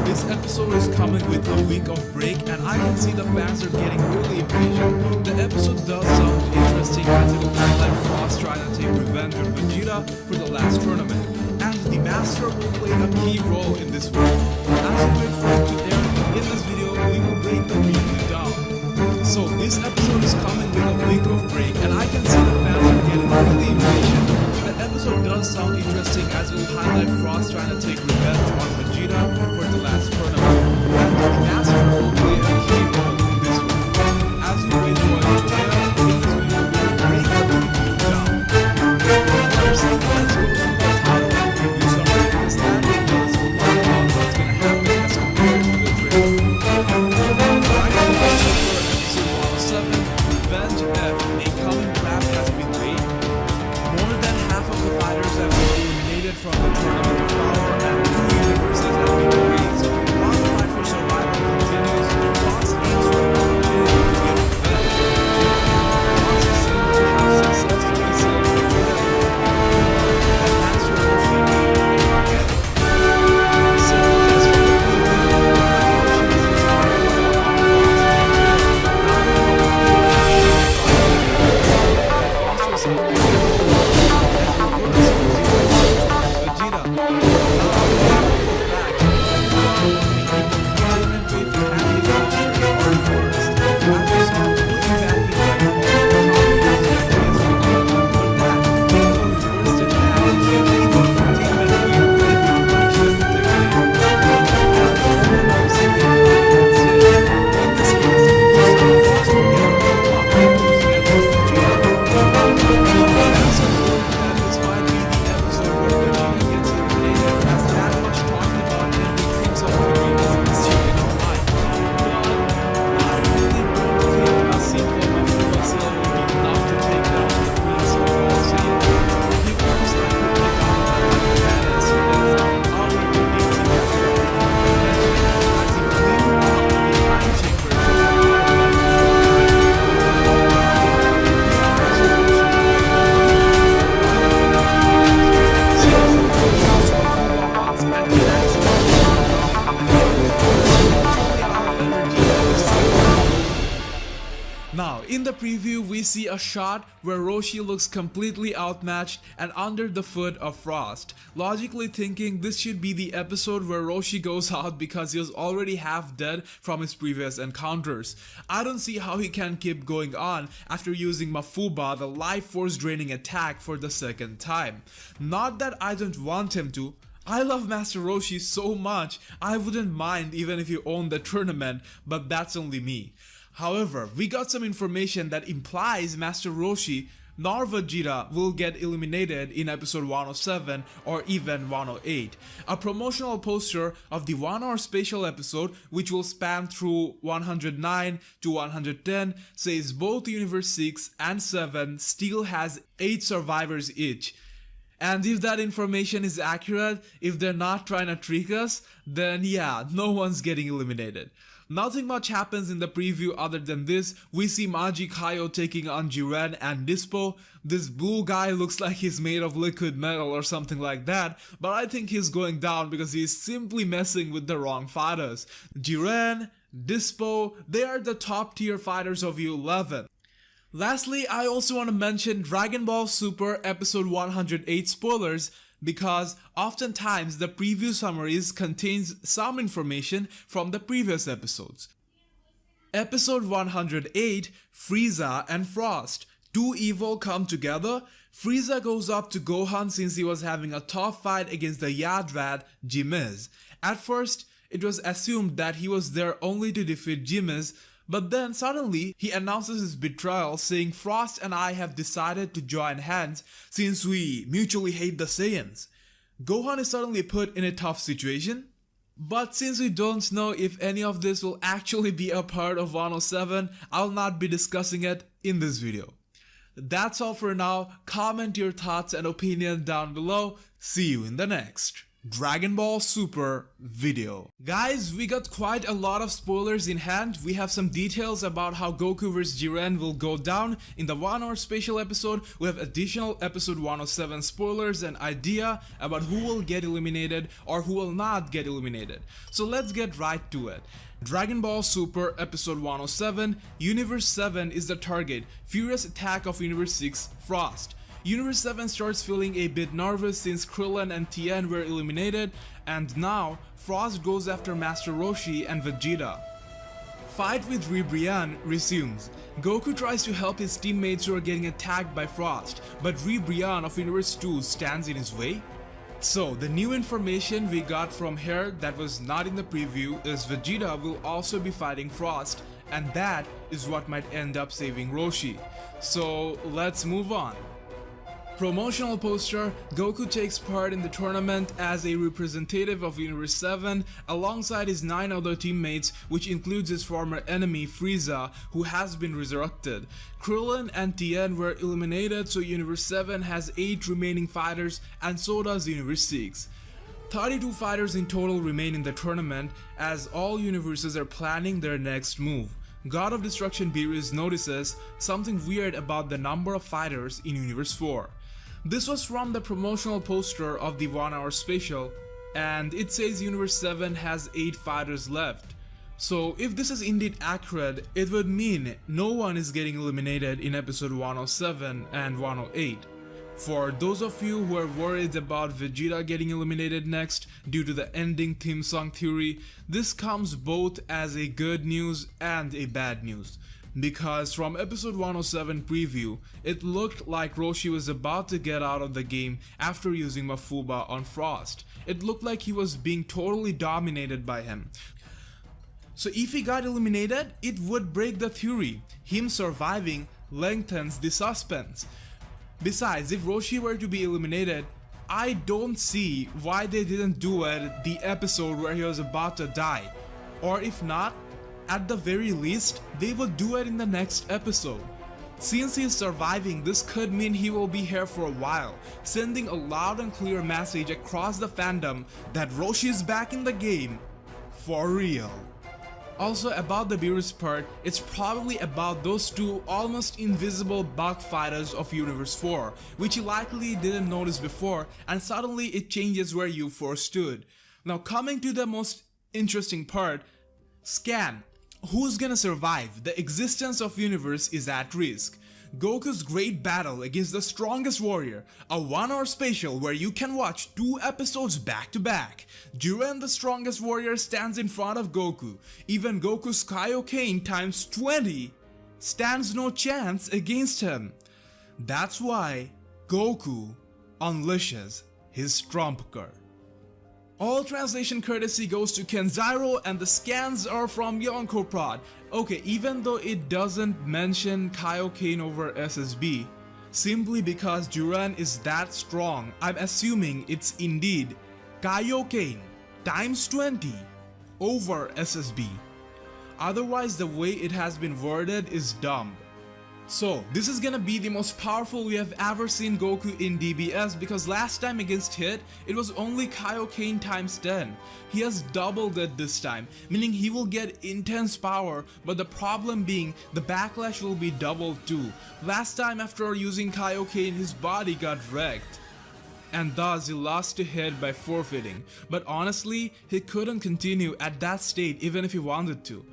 This episode is coming with a week of break, and I can see the fans are getting really impatient. The episode does sound interesting as it will highlight Frost trying to take revenge on Vegeta for the last tournament, and the Master will play a key role in this one. As we wait for it to air, in this video we will break the preview down. So this episode is coming with a week of break, and I can see the fans are getting really impatient. The episode does sound interesting as it will highlight Frost trying to take revenge on Vegeta for the last tournament, and the Master will play a key role in this one. As we wait for it to air, in this video we will break the preview down. First, let's go through the title and preview summary because that reveals a lot about what's gonna happen as compared to the trailer. Dragon Ball Super Episode 107, Revenge F, a coming draft has been made. More than half of the fighters have been eliminated from the Tournament of Power, and 2 universes have been erased. While the fight for survival continues, Frost aims for an opportunity to get revenge. Frost is seen to have successfully saved Vegeta and Master Roshi made again. So just for the preview, Roshi is Now, in the preview, we see a shot where Roshi looks completely outmatched and under the foot of Frost. Logically thinking, this should be the episode where Roshi goes out because he was already half dead from his previous encounters. I don't see how he can keep going on after using Mafuba, the life force draining attack, for the second time. Not that I don't want him to. I love Master Roshi so much, I wouldn't mind even if he owned the tournament, but that's only me. However, we got some information that implies Master Roshi nor Vegeta will get eliminated in episode 107 or even 108. A promotional poster of the 1 hour special episode, which will span through 109 to 110, says both Universe 6 and 7 still has 8 survivors each. And if that information is accurate, if they're not trying to trick us, then yeah, no one's getting eliminated. Nothing much happens in the preview other than this. We see Majikaio taking on Jiren and Dispo. This blue guy looks like he's made of liquid metal or something like that, but I think he's going down because he's simply messing with the wrong fighters. Jiren, Dispo, they are the top tier fighters of U11. Lastly, I also want to mention Dragon Ball Super Episode 108 spoilers, because oftentimes the preview summaries contains some information from the previous episodes. Episode 108, Frieza and Frost. 2 evil come together. Frieza goes up to Gohan since he was having a tough fight against the Yadrad, Jimiz. At first, it was assumed that he was there only to defeat Jimiz, but then suddenly he announces his betrayal, saying Frost and I have decided to join hands since we mutually hate the Saiyans. Gohan is suddenly put in a tough situation. But since we don't know if any of this will actually be a part of 107, I'll not be discussing it in this video. That's all for now. Comment your thoughts and opinion down below. See you in the next. Dragon Ball Super video. Guys, we got quite a lot of spoilers in hand. We have some details about how Goku vs Jiren will go down in the 1 hour special episode. We have additional episode 107 spoilers and idea about who will get eliminated or who will not get eliminated. So let's get right to it. Dragon Ball Super episode 107, Universe 7 is the target, furious attack of Universe 6, Frost. Universe 7 starts feeling a bit nervous since Krillin and Tien were eliminated, and now Frost goes after Master Roshi and Vegeta. Fight with Ribrianne resumes. Goku tries to help his teammates who are getting attacked by Frost, but Ribrianne of Universe 2 stands in his way. So, the new information we got from here that was not in the preview is Vegeta will also be fighting Frost, and that is what might end up saving Roshi. So, let's move on. Promotional poster, Goku takes part in the tournament as a representative of Universe 7 alongside his 9 other teammates, which includes his former enemy Frieza, who has been resurrected. Krillin and Tien were eliminated, so Universe 7 has 8 remaining fighters, and so does Universe 6. 32 fighters in total remain in the tournament, as all universes are planning their next move. God of Destruction Beerus notices something weird about the number of fighters in Universe 4. This was from the promotional poster of the 1 hour special, and it says Universe 7 has 8 fighters left. So if this is indeed accurate, it would mean no one is getting eliminated in episode 107 and 108. For those of you who are worried about Vegeta getting eliminated next due to the ending theme song theory, this comes both as a good news and a bad news. Because from episode 107 preview, it looked like Roshi was about to get out of the game after using Mafuba on Frost. It looked like he was being totally dominated by him. So if he got eliminated, it would break the theory. Him surviving lengthens the suspense. Besides, if Roshi were to be eliminated, I don't see why they didn't do it the episode where he was about to die. Or if not, at the very least, they will do it in the next episode. Since he is surviving, this could mean he will be here for a while, sending a loud and clear message across the fandom that Roshi is back in the game for real. Also about the Beerus part, it's probably about those two almost invisible bug fighters of Universe 4, which you likely didn't notice before, and suddenly it changes where you first stood. Now coming to the most interesting part, Scan. Who's gonna survive? The existence of Universe is at risk. Goku's great battle against the strongest warrior, a 1 hour special where you can watch 2 episodes back to back. Jiren, the strongest warrior, stands in front of Goku. Even Goku's Kaioken times 20 stands no chance against him. That's why Goku unleashes his trump card. All translation courtesy goes to Kenzairo, and the scans are from Yonko Prod. Okay, even though it doesn't mention Kaioken over SSB, simply because Jiren is that strong, I'm assuming it's indeed Kaioken times 20 over SSB. Otherwise, the way it has been worded is dumb. So, this is gonna be the most powerful we have ever seen Goku in DBS, because last time against Hit, it was only Kaioken times 10. He has doubled it this time, meaning he will get intense power, but the problem being, the backlash will be doubled too. Last time after using Kaioken, his body got wrecked, and thus he lost to Hit by forfeiting. But honestly, he couldn't continue at that state even if he wanted to.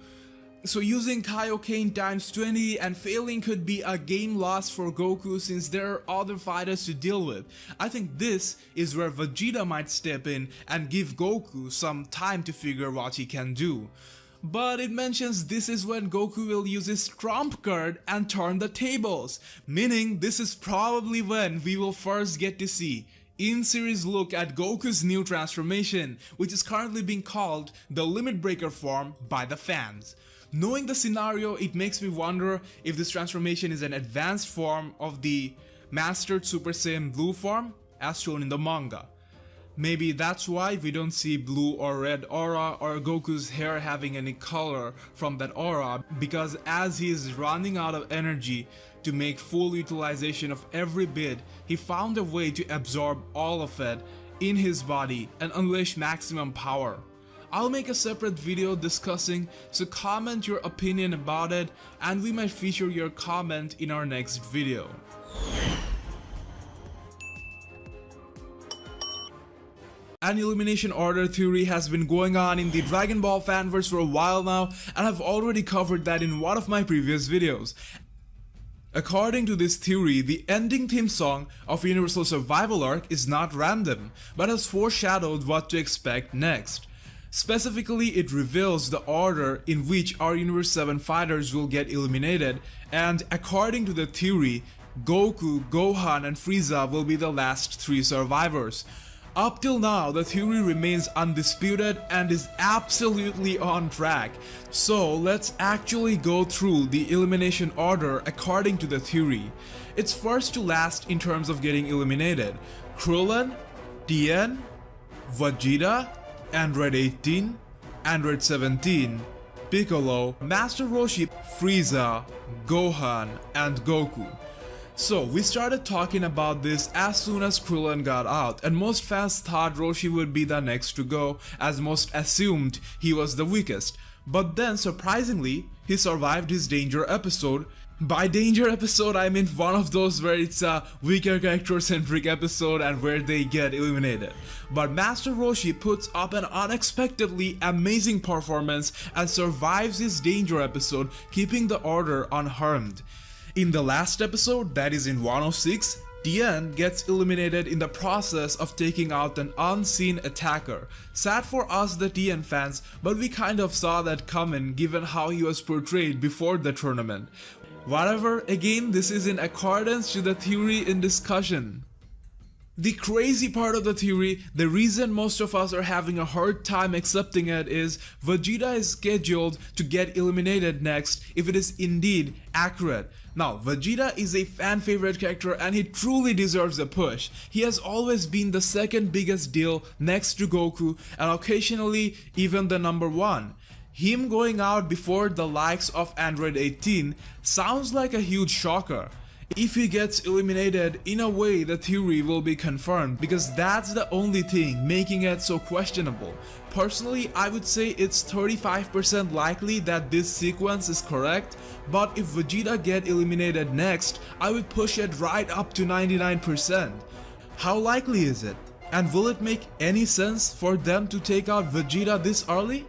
So using Kaioken times 20 and failing could be a game loss for Goku, since there are other fighters to deal with. I think this is where Vegeta might step in and give Goku some time to figure what he can do. But it mentions this is when Goku will use his trump card and turn the tables, meaning this is probably when we will first get to see in-series look at Goku's new transformation, which is currently being called the Limit Breaker form by the fans. Knowing the scenario, it makes me wonder if this transformation is an advanced form of the Mastered Super Saiyan Blue form as shown in the manga. Maybe that's why we don't see blue or red aura or Goku's hair having any color from that aura, because as he is running out of energy to make full utilization of every bit, he found a way to absorb all of it in his body and unleash maximum power. I'll make a separate video discussing, so comment your opinion about it and we might feature your comment in our next video. An elimination order theory has been going on in the Dragon Ball fanverse for a while now, and I've already covered that in one of my previous videos. According to this theory, the ending theme song of Universal Survival Arc is not random, but has foreshadowed what to expect next. Specifically, it reveals the order in which our Universe 7 fighters will get eliminated, and according to the theory, Goku, Gohan and Frieza will be the last 3 survivors. Up till now, the theory remains undisputed and is absolutely on track. So let's actually go through the elimination order according to the theory. It's first to last in terms of getting eliminated: Krillin, Tien, Vegeta, Android 18, Android 17, Piccolo, Master Roshi, Frieza, Gohan, and Goku. So we started talking about this as soon as Krillin got out, and most fans thought Roshi would be the next to go, as most assumed he was the weakest. But then surprisingly, he survived his danger episode. By danger episode I mean one of those where it's a weaker character centric episode and where they get eliminated. But Master Roshi puts up an unexpectedly amazing performance and survives his danger episode, keeping the order unharmed. In the last episode, that is in 106, Tien gets eliminated in the process of taking out an unseen attacker. Sad for us the Tien fans, but we kind of saw that coming given how he was portrayed before the tournament. Whatever, again, this is in accordance to the theory in discussion. The crazy part of the theory, the reason most of us are having a hard time accepting it, is Vegeta is scheduled to get eliminated next if it is indeed accurate. Now, Vegeta is a fan favorite character and he truly deserves a push. He has always been the second biggest deal next to Goku and occasionally even the number 1. Him going out before the likes of Android 18 sounds like a huge shocker. If he gets eliminated, in a way the theory will be confirmed, because that's the only thing making it so questionable. Personally, I would say it's 35% likely that this sequence is correct, but if Vegeta get eliminated next, I would push it right up to 99%. How likely is it? And will it make any sense for them to take out Vegeta this early?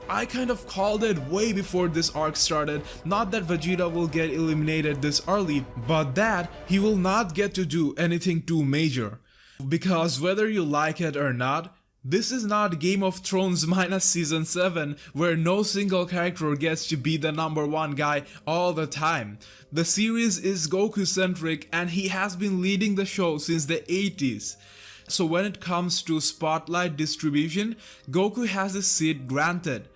I kind of called it way before this arc started, not that Vegeta will get eliminated this early, but that he will not get to do anything too major. Because whether you like it or not, this is not Game of Thrones minus season 7 where no single character gets to be the number 1 guy all the time. The series is Goku centric and he has been leading the show since the 80s. So when it comes to spotlight distribution, Goku has his seat granted.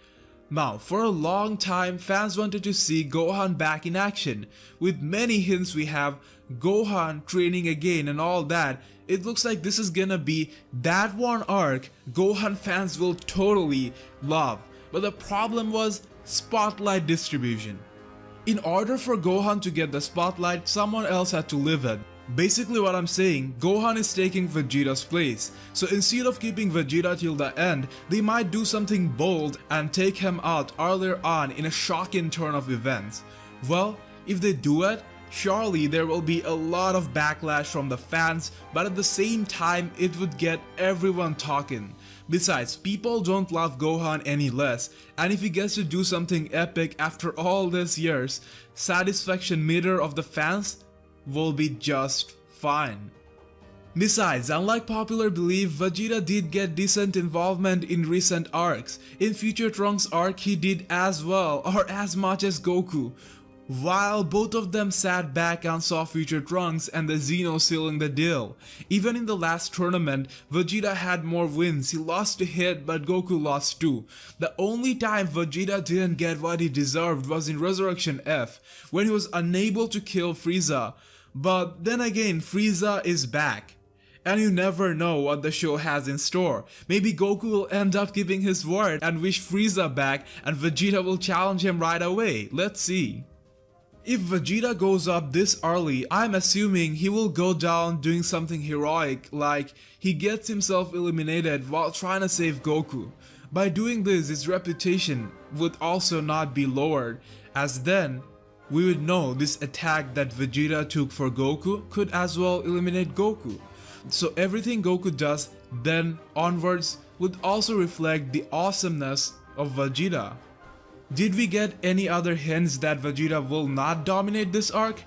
Now, for a long time, fans wanted to see Gohan back in action. With many hints we have, Gohan training again and all that, it looks like this is gonna be that one arc Gohan fans will totally love. But the problem was spotlight distribution. In order for Gohan to get the spotlight, someone else had to live it. Basically what I'm saying, Gohan is taking Vegeta's place. So instead of keeping Vegeta till the end, they might do something bold and take him out earlier on in a shocking turn of events. Well, if they do it, surely there will be a lot of backlash from the fans, but at the same time it would get everyone talking. Besides, people don't love Gohan any less, and if he gets to do something epic after all these years, satisfaction meter of the fans will be just fine. Besides, unlike popular belief, Vegeta did get decent involvement in recent arcs. In Future Trunks arc he did as well, or as much as Goku. While both of them sat back and saw Future Trunks and the Xeno sealing the deal. Even in the last tournament, Vegeta had more wins. He lost a hit but Goku lost 2. The only time Vegeta didn't get what he deserved was in Resurrection F, when he was unable to kill Frieza. But then again, Frieza is back. And you never know what the show has in store. Maybe Goku will end up keeping his word and wish Frieza back and Vegeta will challenge him right away. Let's see. If Vegeta goes up this early, I'm assuming he will go down doing something heroic, like he gets himself eliminated while trying to save Goku. By doing this, his reputation would also not be lowered, as then we would know this attack that Vegeta took for Goku could as well eliminate Goku. So everything Goku does then onwards would also reflect the awesomeness of Vegeta. Did we get any other hints that Vegeta will not dominate this arc?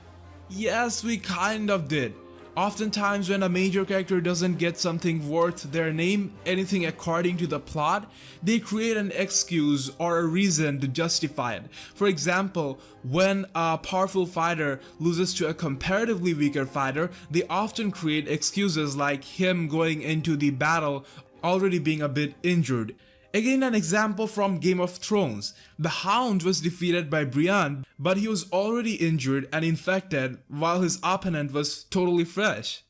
Yes, we kind of did. Oftentimes when a major character doesn't get something worth their name, anything according to the plot, they create an excuse or a reason to justify it. For example, when a powerful fighter loses to a comparatively weaker fighter, they often create excuses like him going into the battle already being a bit injured. Again, an example from Game of Thrones. The Hound was defeated by Brienne, but he was already injured and infected while his opponent was totally fresh.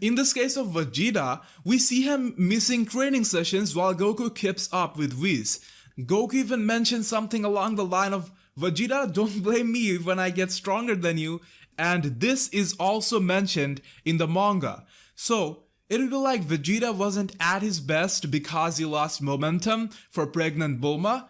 In this case of Vegeta, we see him missing training sessions while Goku keeps up with Whis. Goku even mentioned something along the line of, "Vegeta, don't blame me when I get stronger than you," and this is also mentioned in the manga. So, it would be like Vegeta wasn't at his best because he lost momentum for pregnant Bulma.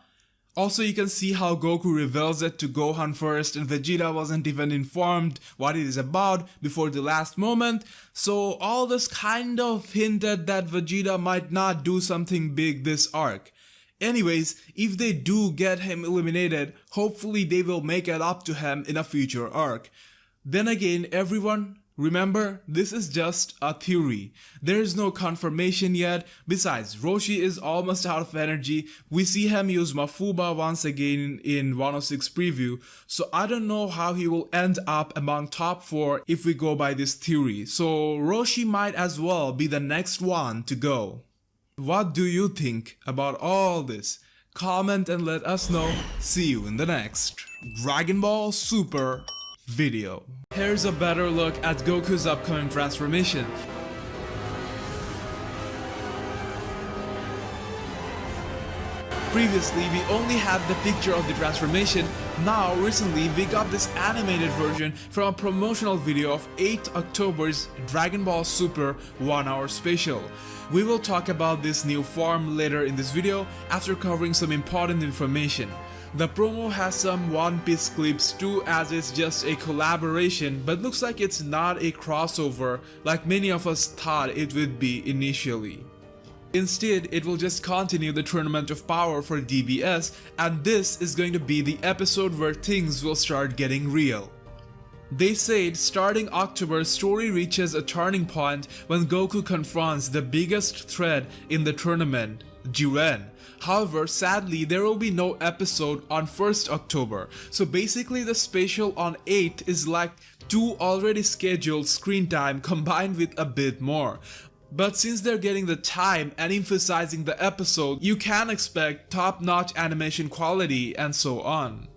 Also, you can see how Goku reveals it to Gohan first and Vegeta wasn't even informed what it is about before the last moment. So all this kind of hinted that Vegeta might not do something big this arc. Anyways, if they do get him eliminated, hopefully they will make it up to him in a future arc. Then again, everyone, remember, this is just a theory. There is no confirmation yet. Besides, Roshi is almost out of energy. We see him use Mafuba once again in 106 preview. So I don't know how he will end up among top 4 if we go by this theory. So Roshi might as well be the next one to go. What do you think about all this? Comment and let us know. See you in the next Dragon Ball Super video. Here's a better look at Goku's upcoming transformation. Previously, we only had the picture of the transformation. Now, recently, we got this animated version from a promotional video of 8 October's Dragon Ball Super 1 hour special. We will talk about this new form later in this video after covering some important information. The promo has some One Piece clips too, as it's just a collaboration, but looks like it's not a crossover like many of us thought it would be initially. Instead, it will just continue the Tournament of Power for DBS, and this is going to be the episode where things will start getting real. They said starting October, story reaches a turning point when Goku confronts the biggest threat in the tournament, Jiren. However, sadly, there will be no episode on 1st October, so basically the special on 8th is like 2 already scheduled screen time combined with a bit more. But since they're getting the time and emphasizing the episode, you can expect top-notch animation quality and so on.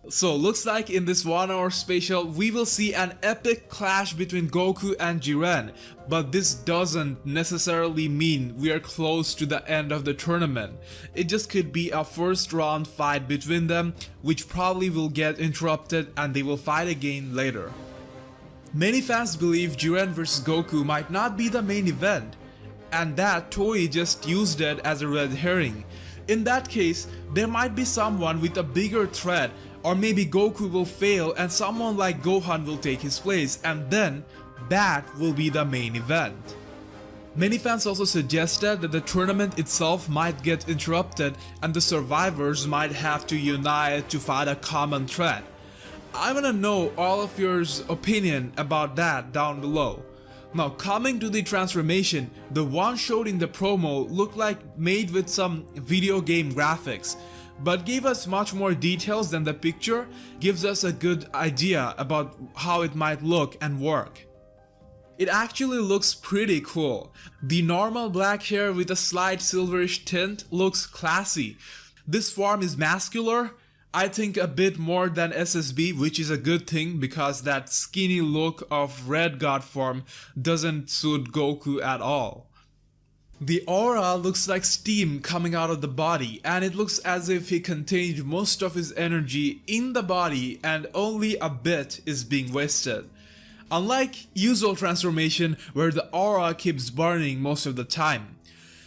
So looks like in this 1 hour special we will see an epic clash between Goku and Jiren, but this doesn't necessarily mean we are close to the end of the tournament. It just could be a first round fight between them, which probably will get interrupted and they will fight again later. Many fans believe Jiren vs Goku might not be the main event, and that Toei just used it as a red herring. In that case, there might be someone with a bigger threat, or maybe Goku will fail and someone like Gohan will take his place, and then that will be the main event. Many fans also suggested that the tournament itself might get interrupted and the survivors might have to unite to fight a common threat. I wanna know all of your opinion about that down below. Now, coming to the transformation, the one showed in the promo looked like made with some video game graphics, but gave us much more details than the picture, gives us a good idea about how it might look and work. It actually looks pretty cool. The normal black hair with a slight silverish tint looks classy. This form is muscular, I think a bit more than SSB, which is a good thing because that skinny look of Red God form doesn't suit Goku at all. The aura looks like steam coming out of the body, and it looks as if he contained most of his energy in the body and only a bit is being wasted. Unlike usual transformation where the aura keeps burning most of the time.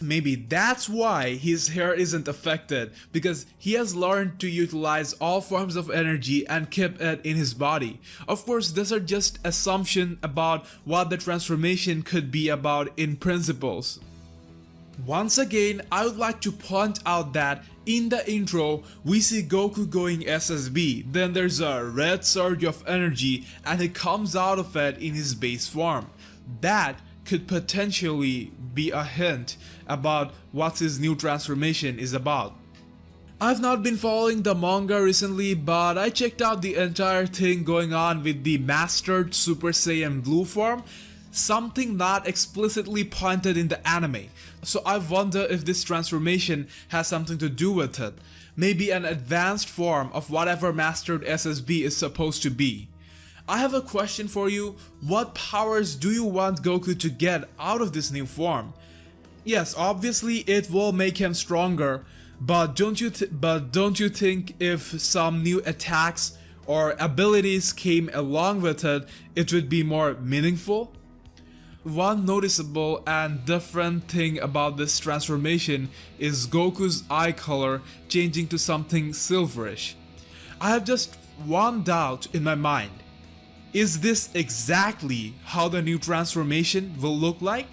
Maybe that's why his hair isn't affected, because he has learned to utilize all forms of energy and keep it in his body. Of course, these are just assumptions about what the transformation could be about in principles. Once again, I would like to point out that in the intro, we see Goku going SSB, then there's a red surge of energy and he comes out of it in his base form. That could potentially be a hint about what his new transformation is about. I've not been following the manga recently, but I checked out the entire thing going on with the mastered Super Saiyan Blue form, something not explicitly pointed in the anime. So I wonder if this transformation has something to do with it. Maybe an advanced form of whatever mastered SSB is supposed to be. I have a question for you. What powers do you want Goku to get out of this new form? Yes, obviously it will make him stronger, but don't you think if some new attacks or abilities came along with it, it would be more meaningful? One noticeable and different thing about this transformation is Goku's eye color changing to something silverish. I have just one doubt in my mind. Is this exactly how the new transformation will look like?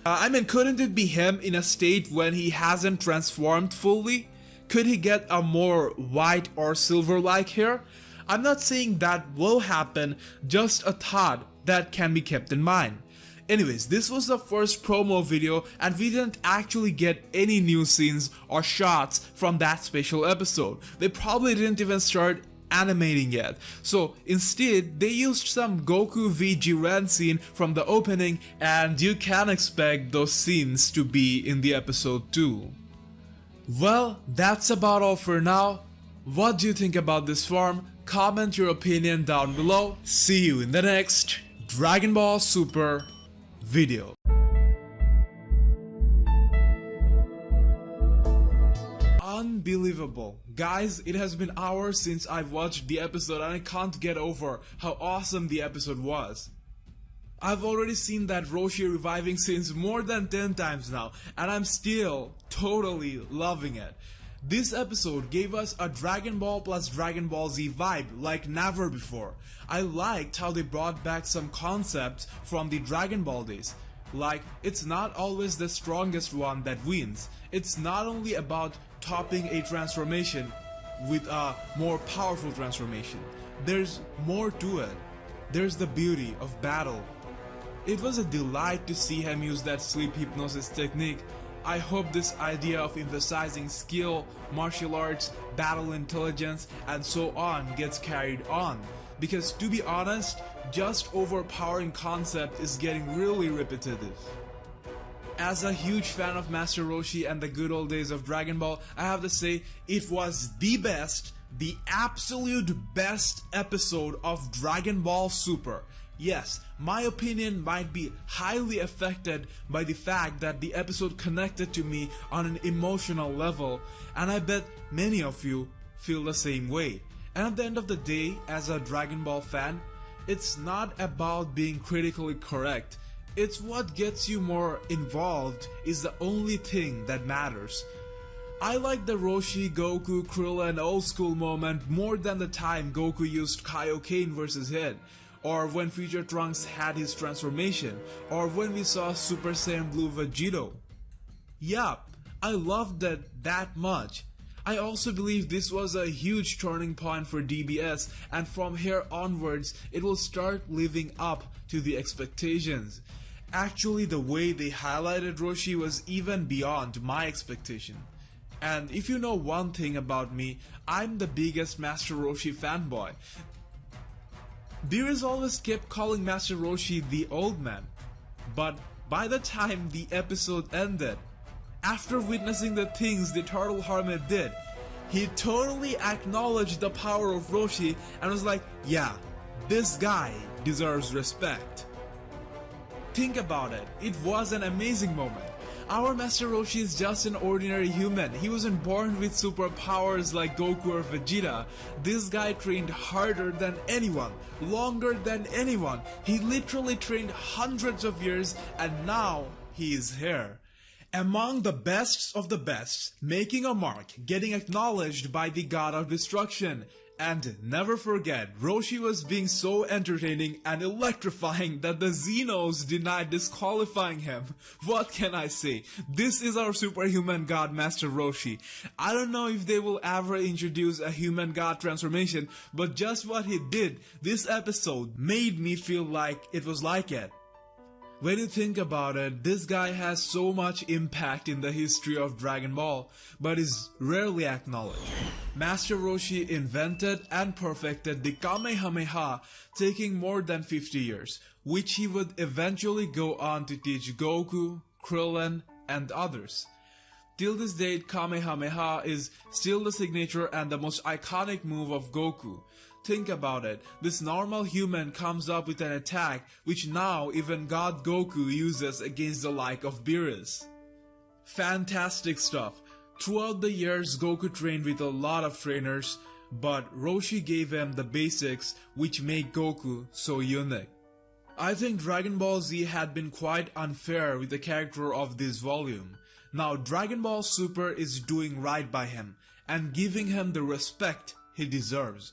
I mean, couldn't it be him in a state when he hasn't transformed fully? Could he get a more white or silver-like hair? I'm not saying that will happen, just a thought that can be kept in mind. Anyways, this was the first promo video and we didn't actually get any new scenes or shots from that special episode. They probably didn't even start animating yet. So instead, they used some Goku v Jiren scene from the opening and you can expect those scenes to be in the episode too. Well, that's about all for now. What do you think about this form? Comment your opinion down below. See you in the next Dragon Ball Super video. Unbelievable. Guys, it has been hours since I've watched the episode and I can't get over how awesome the episode was. I've already seen that Roshi reviving scenes more than 10 times now and I'm still totally loving it. This episode gave us a Dragon Ball plus Dragon Ball Z vibe like never before. I liked how they brought back some concepts from the Dragon Ball days. Like, it's not always the strongest one that wins. It's not only about topping a transformation with a more powerful transformation. There's more to it. There's the beauty of battle. It was a delight to see him use that sleep hypnosis technique. I hope this idea of emphasizing skill, martial arts, battle intelligence, and so on gets carried on. Because to be honest, just overpowering concept is getting really repetitive. As a huge fan of Master Roshi and the good old days of Dragon Ball, I have to say it was the best, the absolute best episode of Dragon Ball Super. Yes, my opinion might be highly affected by the fact that the episode connected to me on an emotional level, and I bet many of you feel the same way. And at the end of the day, as a Dragon Ball fan, it's not about being critically correct. It's what gets you more involved is the only thing that matters. I like the Roshi, Goku, Krillin and old school moment more than the time Goku used Kaioken versus Hit, or when Future Trunks had his transformation, or when we saw Super Saiyan Blue Vegito. Yup, I loved that much. I also believe this was a huge turning point for DBS, and from here onwards it will start living up to the expectations. Actually, the way they highlighted Roshi was even beyond my expectation. And if you know one thing about me, I'm the biggest Master Roshi fanboy. Beerus always kept calling Master Roshi the old man, but by the time the episode ended, after witnessing the things the Turtle Hermit did, he totally acknowledged the power of Roshi and was like, yeah, this guy deserves respect. Think about it, it was an amazing moment. Our Master Roshi is just an ordinary human. He wasn't born with superpowers like Goku or Vegeta. This guy trained harder than anyone, longer than anyone. He literally trained hundreds of years and now he is here. Among the best of the best, making a mark, getting acknowledged by the God of Destruction. And never forget, Roshi was being so entertaining and electrifying that the Xenos denied disqualifying him. What can I say? This is our superhuman god Master Roshi. I don't know if they will ever introduce a human god transformation, but just what he did this episode made me feel like it was like it. When you think about it, this guy has so much impact in the history of Dragon Ball, but is rarely acknowledged. Master Roshi invented and perfected the Kamehameha, taking more than 50 years, which he would eventually go on to teach Goku, Krillin, and others. Till this date, Kamehameha is still the signature and the most iconic move of Goku. Think about it, this normal human comes up with an attack which now even God Goku uses against the like of Beerus. Fantastic stuff. Throughout the years, Goku trained with a lot of trainers, but Roshi gave him the basics which make Goku so unique. I think Dragon Ball Z had been quite unfair with the character of this volume. Now Dragon Ball Super is doing right by him and giving him the respect he deserves.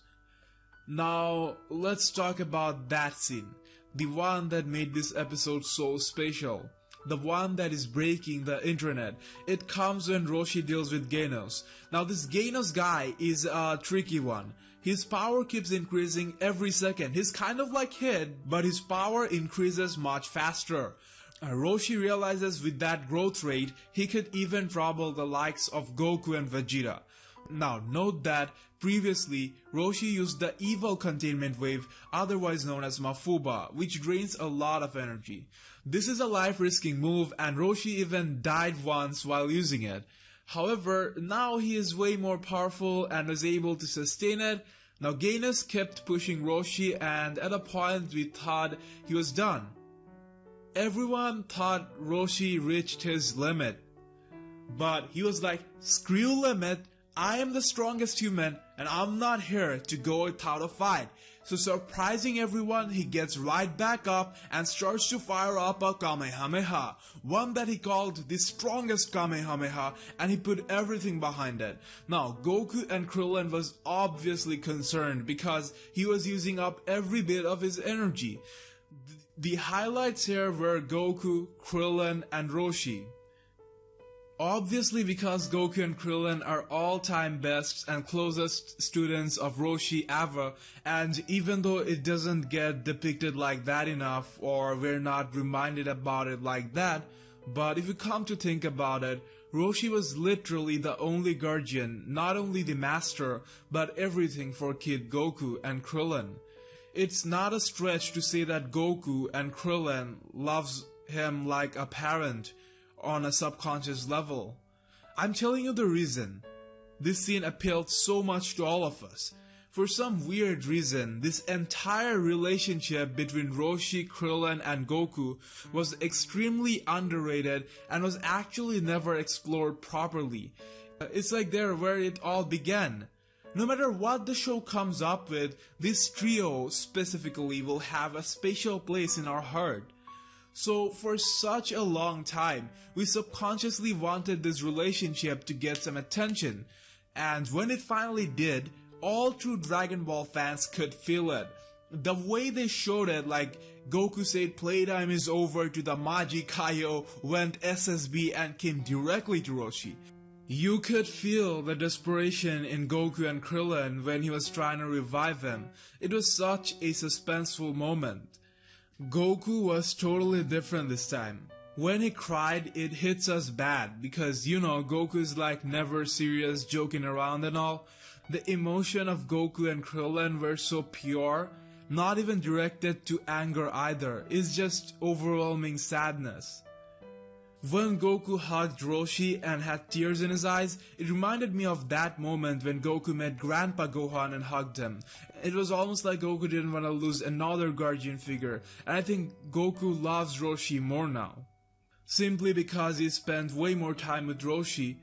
Now, let's talk about that scene, the one that made this episode so special, the one that is breaking the internet. It comes when Roshi deals with Genos. Now this Genos guy is a tricky one. His power keeps increasing every second. He's kind of like Hid, but his power increases much faster. Roshi realizes with that growth rate, he could even trouble the likes of Goku and Vegeta. Now note that previously Roshi used the evil containment wave, otherwise known as Mafuba, which drains a lot of energy. This is a life-risking move and Roshi even died once while using it. However, now he is way more powerful and was able to sustain it. Now Genos kept pushing Roshi and at a point we thought he was done. Everyone thought Roshi reached his limit. But he was like, screw limit. I am the strongest human and I'm not here to go without a fight. So surprising everyone, he gets right back up and starts to fire up a Kamehameha, one that he called the strongest Kamehameha, and he put everything behind it. Now Goku and Krillin was obviously concerned because he was using up every bit of his energy. The highlights here were Goku, Krillin, and Roshi. Obviously because Goku and Krillin are all-time best and closest students of Roshi ever, and even though it doesn't get depicted like that enough or we're not reminded about it like that, but if you come to think about it, Roshi was literally the only guardian, not only the master, but everything for Kid Goku and Krillin. It's not a stretch to say that Goku and Krillin loves him like a parent, on a subconscious level. I'm telling you the reason. This scene appealed so much to all of us. For some weird reason, this entire relationship between Roshi, Krillin, and Goku was extremely underrated and was actually never explored properly. It's like there where it all began. No matter what the show comes up with, this trio specifically will have a special place in our heart. So for such a long time, we subconsciously wanted this relationship to get some attention, and when it finally did, all true Dragon Ball fans could feel it. The way they showed it, like Goku said playtime is over to the Maji Kaio, went SSB and came directly to Roshi. You could feel the desperation in Goku and Krillin when he was trying to revive him. It was such a suspenseful moment. Goku was totally different this time. When he cried, it hits us bad because, you know, Goku is like never serious, joking around and all. The emotion of Goku and Krillin were so pure, not even directed to anger either. It's just overwhelming sadness. When Goku hugged Roshi and had tears in his eyes, it reminded me of that moment when Goku met Grandpa Gohan and hugged him. It was almost like Goku didn't want to lose another guardian figure, and I think Goku loves Roshi more now. simply because he spent way more time with Roshi.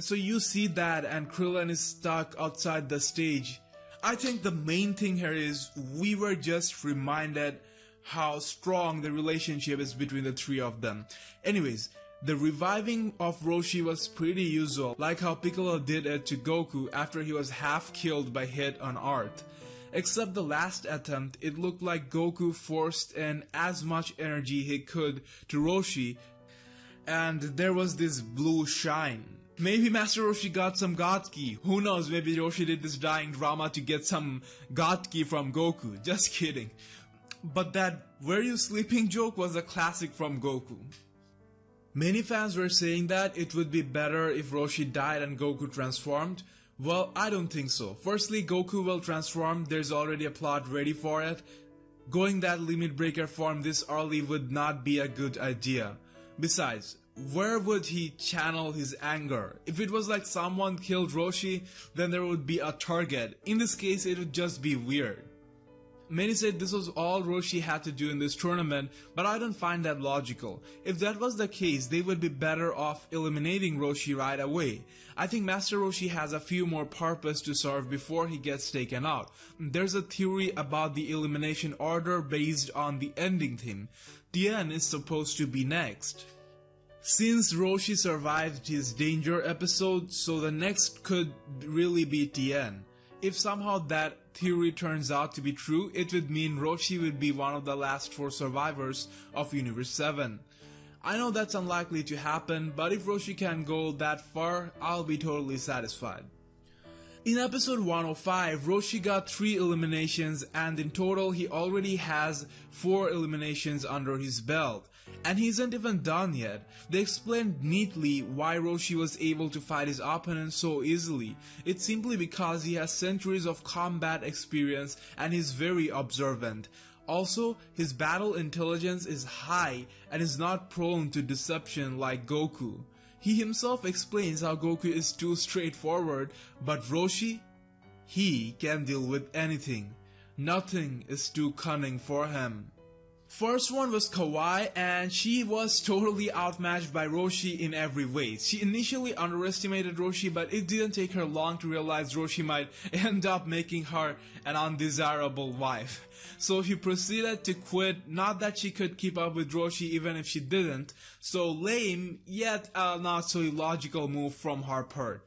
So you see that and Krillin is stuck outside the stage. I think the main thing here is we were just reminded how strong the relationship is between the three of them. Anyways, the reviving of Roshi was pretty usual, like how Piccolo did it to Goku after he was half killed by hit on Earth. Except the last attempt, it looked like Goku forced in as much energy he could to Roshi, and there was this blue shine. Maybe Master Roshi got some God Ki. Who knows, maybe Roshi did this dying drama to get some God Ki from Goku. Just kidding. But that "were you sleeping" joke was a classic from Goku. Many fans were saying that it would be better if Roshi died and Goku transformed. Well, I don't think so. Firstly, Goku will transform, there's already a plot ready for it. Going that limit breaker form this early would not be a good idea. Besides, where would he channel his anger? If it was like someone killed Roshi, then there would be a target. In this case, it would just be weird. Many said this was all Roshi had to do in this tournament, but I don't find that logical. If that was the case, they would be better off eliminating Roshi right away. I think Master Roshi has a few more purpose to serve before he gets taken out. There's a theory about the elimination order based on the ending theme. Tien is supposed to be next. Since Roshi survived his danger episode, so the next could really be Tien. If somehow that theory turns out to be true, it would mean Roshi would be one of the last 4 survivors of Universe 7. I know that's unlikely to happen, but if Roshi can go that far, I'll be totally satisfied. In episode 105, Roshi got 3 eliminations, and in total he already has 4 eliminations under his belt. And he isn't even done yet. They explained neatly why Roshi was able to fight his opponents so easily. It's simply because he has centuries of combat experience and is very observant. Also, his battle intelligence is high and is not prone to deception like Goku. He himself explains how Goku is too straightforward, but Roshi, he can deal with anything. Nothing is too cunning for him. First one was Kawaii, and she was totally outmatched by Roshi in every way. She initially underestimated Roshi, but it didn't take her long to realize Roshi might end up making her an undesirable wife. So she proceeded to quit, not that she could keep up with Roshi even if she didn't. So lame, yet a not so illogical move from her part.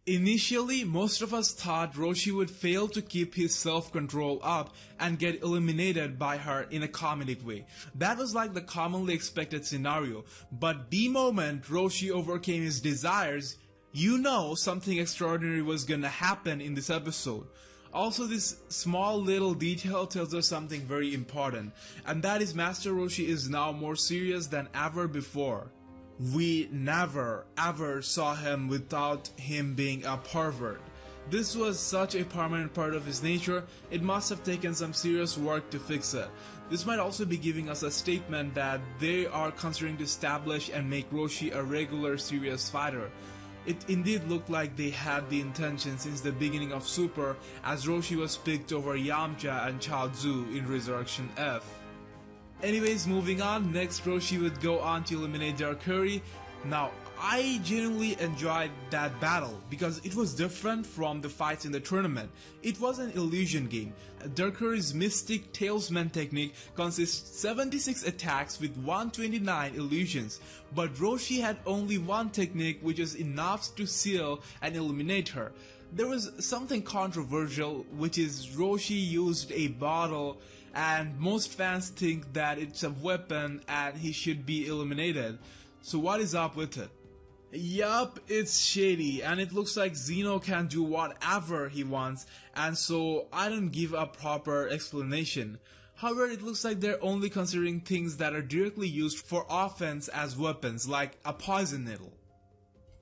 Initially, most of us thought Roshi would fail to keep his self-control up and get eliminated by her in a comedic way. That was like the commonly expected scenario, but the moment Roshi overcame his desires, you know something extraordinary was gonna happen in this episode. Also, this small little detail tells us something very important, and that is Master Roshi is now more serious than ever before. We never ever saw him without him being a pervert. This was such a permanent part of his nature, it must have taken some serious work to fix it. This might also be giving us a statement that they are considering to establish and make Roshi a regular serious fighter. It indeed looked like they had the intention since the beginning of Super, as Roshi was picked over Yamcha and Chaozu in Resurrection F. Anyways, moving on, next Roshi would go on to eliminate Dark Curry. Now, I genuinely enjoyed that battle because it was different from the fights in the tournament. It was an illusion game. Dark Curry's Mystic Tailsman technique consists 76 attacks with 129 illusions, but Roshi had only one technique which is enough to seal and eliminate her. There was something controversial, which is Roshi used a bottle, and most fans think that it's a weapon and he should be eliminated. So what is up with it? Yup, it's shady, and it looks like Zeno can do whatever he wants, and so I don't give a proper explanation. However, it looks like they're only considering things that are directly used for offense as weapons, like a poison needle.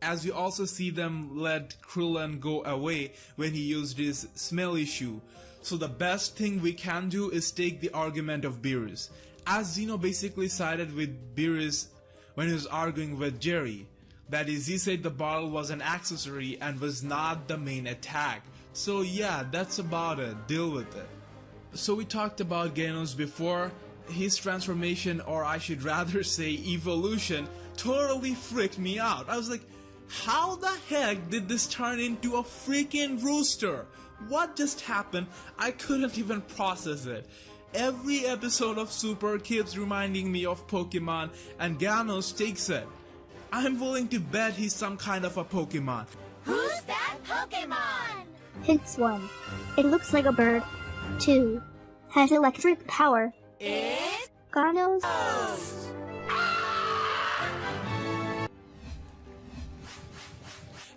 As we also see them let Krillin go away when he used his smelly shoe. So the best thing we can do is take the argument of Beerus, as Zeno basically sided with Beerus when he was arguing with Jerry. That is, he said the bottle was an accessory and was not the main attack. So yeah, that's about it, deal with it. So we talked about Genos before. his transformation, or I should rather say evolution, totally freaked me out. I was like, how the heck did this turn into a freaking rooster? What just happened? I couldn't even process it. Every episode of Super keeps reminding me of Pokemon, and Ganos takes it. I'm willing to bet he's some kind of a Pokemon. Who's that Pokemon? Hints 1. It looks like a bird. 2. Has electric power. It's Ganos.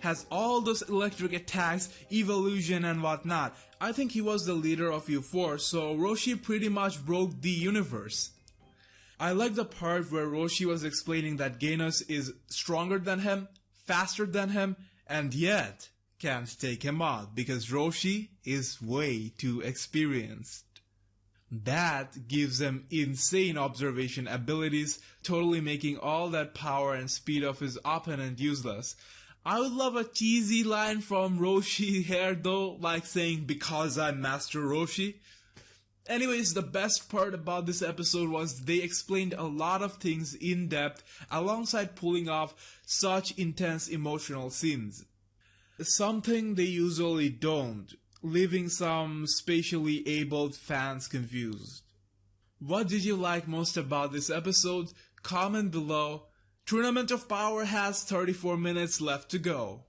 Has all those electric attacks, evolution and whatnot. I think he was the leader of U4, so Roshi pretty much broke the universe. I like the part where Roshi was explaining that Genos is stronger than him, faster than him, and yet can't take him out because Roshi is way too experienced. That gives him insane observation abilities, totally making all that power and speed of his opponent useless. I would love a cheesy line from Roshi here though, like saying, "Because I'm Master Roshi." Anyways, the best part about this episode was they explained a lot of things in depth alongside pulling off such intense emotional scenes. Something they usually don't, leaving some spatially abled fans confused. What did you like most about this episode? Comment below. Tournament of Power has 34 minutes left to go.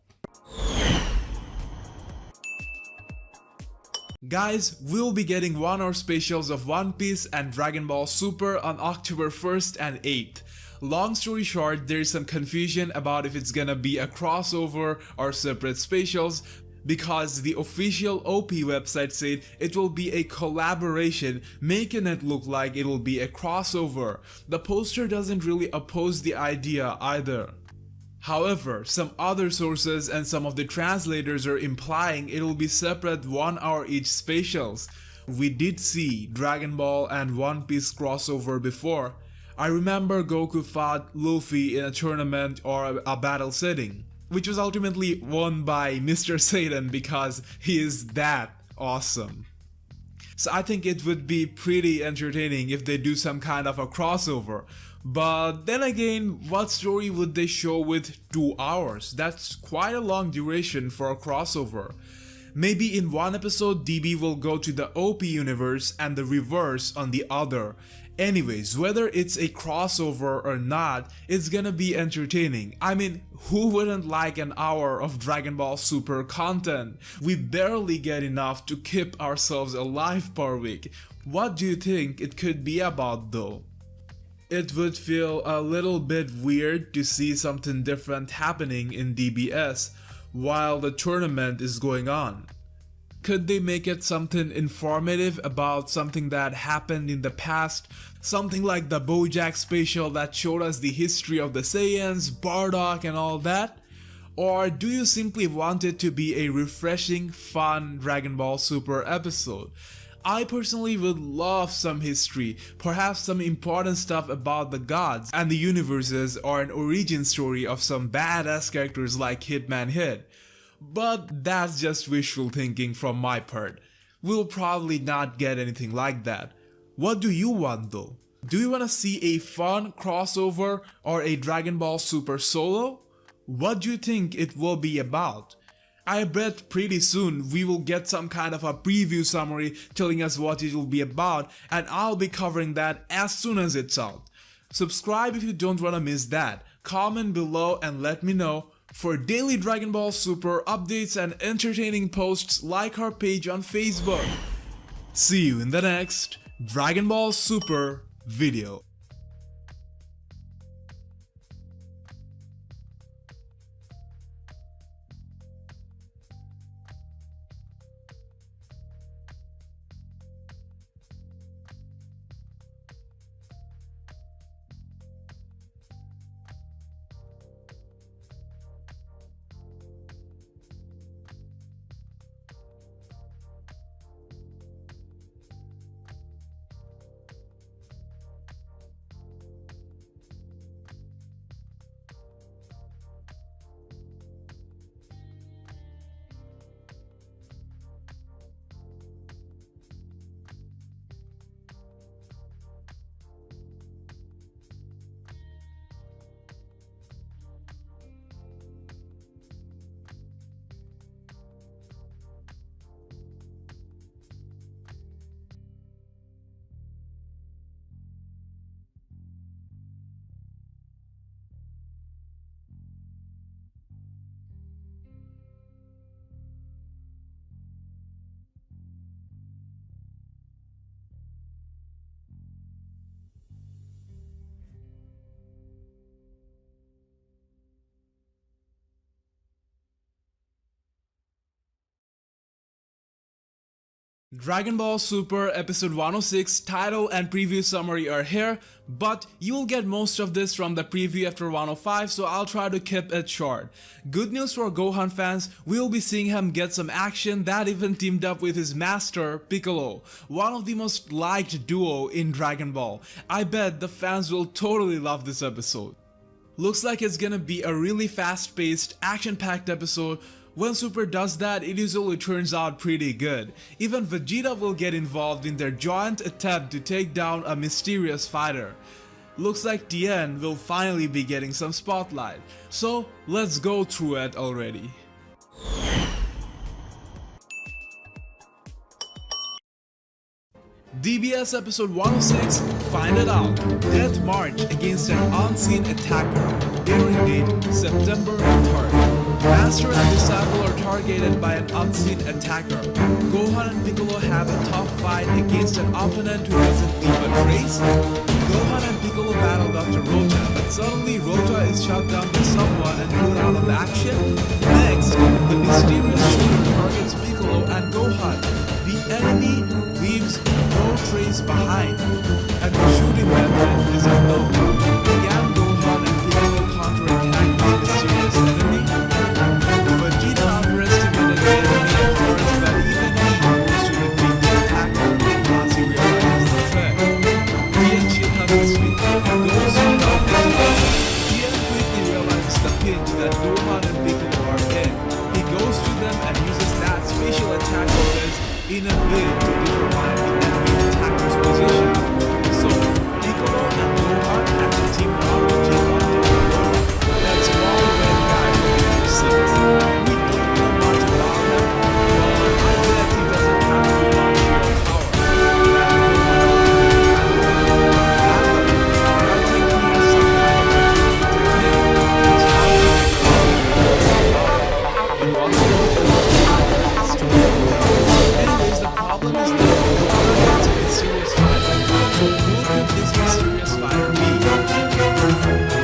Guys, we'll be getting 1-hour specials of One Piece and Dragon Ball Super on October 1st and 8th. Long story short, there's some confusion about if it's gonna be a crossover or separate specials, because the official OP website said it will be a collaboration, making it look like it will be a crossover. The poster doesn't really oppose the idea either. However, some other sources and some of the translators are implying it will be separate 1-hour each specials. We did see Dragon Ball and One Piece crossover before. I remember Goku fought Luffy in a tournament or a battle setting, which was ultimately won by Mr. Satan because he is that awesome. So I think it would be pretty entertaining if they do some kind of a crossover. But then again, what story would they show with 2 hours? That's quite a long duration for a crossover. Maybe in one episode DB will go to the OP universe and the reverse on the other. Anyways, whether it's a crossover or not, it's gonna be entertaining. I mean, who wouldn't like an hour of Dragon Ball Super content? We barely get enough to keep ourselves alive per week. What do you think it could be about though? It would feel a little bit weird to see something different happening in DBS while the tournament is going on. Could they make it something informative about something that happened in the past? Something like the BoJack special that showed us the history of the Saiyans, Bardock and all that? Or do you simply want it to be a refreshing, fun Dragon Ball Super episode? I personally would love some history, perhaps some important stuff about the gods and the universes, or an origin story of some badass characters like Hitman Hit. But that's just wishful thinking from my part. We'll probably not get anything like that. What do you want though? Do you want to see a fun crossover or a Dragon Ball Super solo? What do you think it will be about? I bet pretty soon we will get some kind of a preview summary telling us what it will be about, and I'll be covering that as soon as it's out. Subscribe if you don't want to miss that. Comment below and let me know. For daily Dragon Ball Super updates and entertaining posts, like our page on Facebook. See you in the next Dragon Ball Super video. Dragon Ball Super Episode 106 title and preview summary are here, but you will get most of this from the preview after 105, so I'll try to keep it short. Good news for Gohan fans, we will be seeing him get some action that even teamed up with his master Piccolo, one of the most liked duo in Dragon Ball. I bet the fans will totally love this episode. Looks like it's gonna be a really fast-paced, action-packed episode. When Super does that, it usually turns out pretty good. Even Vegeta will get involved in their joint attempt to take down a mysterious fighter. Looks like Tien will finally be getting some spotlight. So let's go through it already. DBS episode 106, Find It Out. Death March against an unseen attacker. Airing date September 3rd. Master and Disciple are targeted by an unseen attacker. Gohan and Piccolo have a tough fight against an opponent who doesn't leave a trace. Gohan and Piccolo battle Dr. Rota, but suddenly Rota is shot down by someone and pulled out of action. Next, the mysterious shooter targets Piccolo and Gohan. The enemy leaves no trace behind, and the shooting method is unknown. Can Gohan and Piccolo counterattack this mysterious enemy? Vegeta underestimated the enemy at first, but even he moves to defeat the attacker once he realizes the threat. Tien shitlessly goes to help Piccolo. Tien quickly realizes the pinch that Gohan and Piccolo are in. He goes to them and uses that special attack of his in a bid to determine the enemy attacker's position. So, Piccolo and Gohan have to team up to take on Piccolo. That's one red guy from Super 6. We don't know much about him, but I bet he doesn't have too much real power. I think he has some kind of technique. It's hard to figure out. But what's the story? Anyways, the problem is that Gohan is a mysterious fighter. So who could this mysterious fighter be?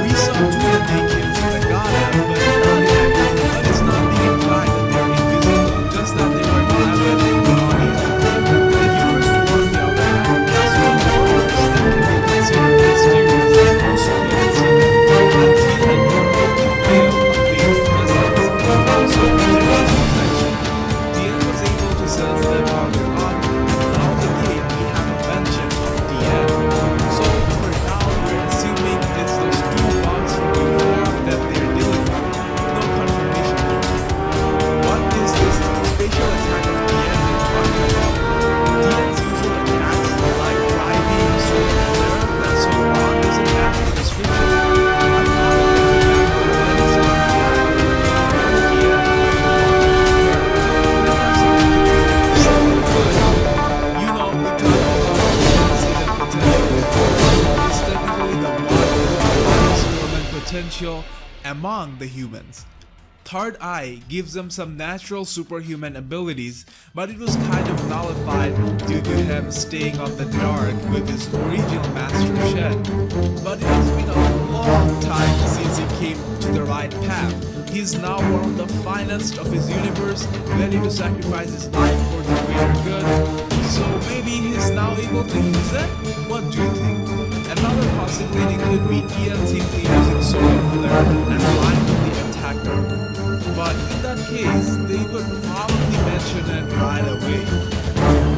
We saw two that they killed the god but not yet. But it's not being implied that they're invisible, just that they were collaborating with the audience. The viewers for the other hand has two warriors that can be considered mysterious, also couldn't see them, and Tien had completely failed a fatal presence. So there was a connection. Tien was able to sense them earlier on, and out the gate we have a mention of Tien. So for now we're assuming it's those two bugs from before that they're dealing with. No confirmation though. What is this special attack of Tien they're talking about? Tien's usual attacks like dry beam, solar flare, and so on doesn't match the description. I'm not able to remember when it's in the attack. Tien could have something to do with this. But, you know, we talked about see the potential before. It's technically the one with the highest human potential among the humans. Third Eye gives them some natural superhuman abilities, but it was kind of nullified due to him staying on the dark with his original Master Shen. But it has been a long time since he came to the right path. He is now one of the finest of his universe, ready to sacrifice his life for the greater good. So maybe he's now able to use it? What do you think? Another possibility could be Tien simply using solar flare and blinding the attacker. But in that case, they could probably mention it right away.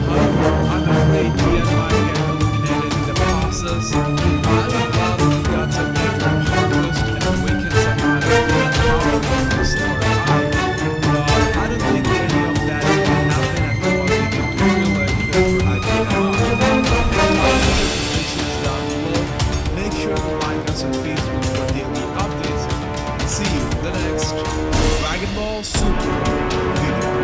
However, I'm afraid Tien might get eliminated in the process. I would love if he got some major power boost and awaken some kind of great power with this third eye. But I don't think any of that is going to happen after what they did to Krillin before I came out. Predictions down below. Make sure to like us on Facebook for daily updates. See you in the next Dragon Ball Super video.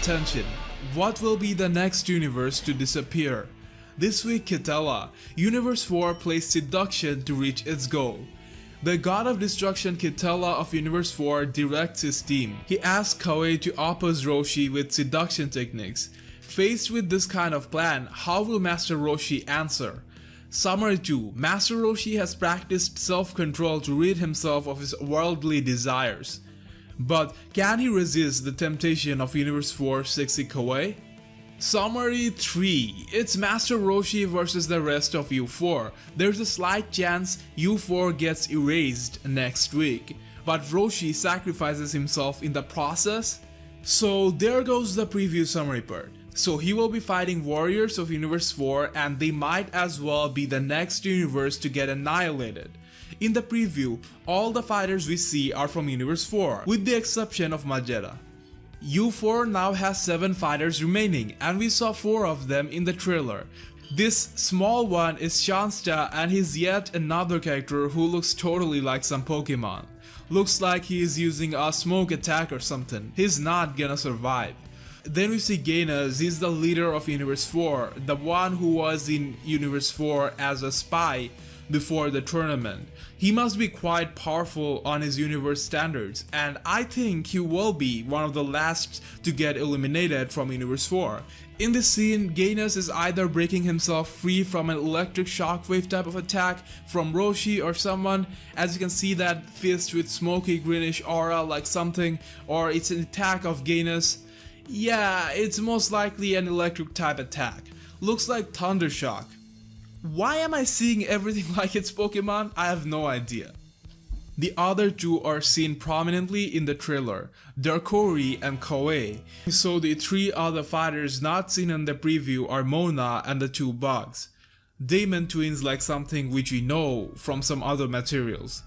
attention. What will be the next universe to disappear? This week, Kitella, Universe 4 plays seduction to reach its goal. The god of destruction Kitella of Universe 4 directs his team. He asks Kawaii to oppose Roshi with seduction techniques. Faced with this kind of plan, how will Master Roshi answer? Summary 2. Master Roshi has practiced self-control to rid himself of his worldly desires. But can he resist the temptation of Universe 4 sexy Kawaii? Summary 3. It's Master Roshi versus the rest of U4. There's a slight chance U4 gets erased next week, but Roshi sacrifices himself in the process. So there goes the preview summary part. So he will be fighting warriors of Universe 4 and they might as well be the next universe to get annihilated. In the preview, all the fighters we see are from Universe 4, with the exception of Majeta. U4 now has 7 fighters remaining and we saw 4 of them in the trailer. This small one is Shansta and he's yet another character who looks totally like some Pokemon. Looks like he is using a smoke attack or something. He's not gonna survive. Then we see Genos. He's the leader of Universe 4, the one who was in Universe 4 as a spy before the tournament. He must be quite powerful on his universe standards, and I think he will be one of the last to get eliminated from Universe 4. In this scene, Genos is either breaking himself free from an electric shockwave type of attack from Roshi or someone, as you can see that fist with smoky greenish aura like something, or it's an attack of Genos. Yeah, it's most likely an electric type attack. Looks like Thundershock. Why am I seeing everything like it's Pokemon? I have no idea. The other two are seen prominently in the trailer, Darkori and Kawaii. So the 3 other fighters not seen in the preview are Mona and the 2 bugs. Demon twins like something which we know from some other materials.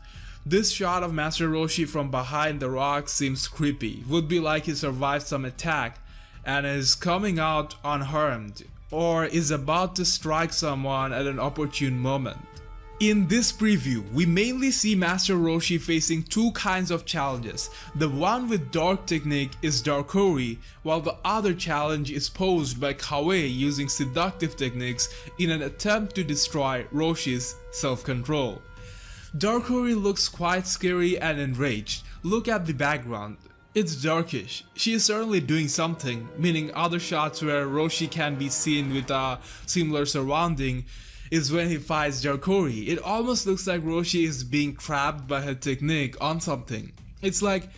This shot of Master Roshi from behind the rock seems creepy. Would be like he survived some attack and is coming out unharmed, or is about to strike someone at an opportune moment. In this preview, we mainly see Master Roshi facing 2 kinds of challenges. The one with dark technique is Darkori, while the other challenge is posed by Kawaii using seductive techniques in an attempt to destroy Roshi's self-control. Darkori looks quite scary and enraged. Look at the background. It's darkish. She is certainly doing something, meaning other shots where Roshi can be seen with a similar surrounding is when he fights Darkori. It almost looks like Roshi is being trapped by her technique on something. It's like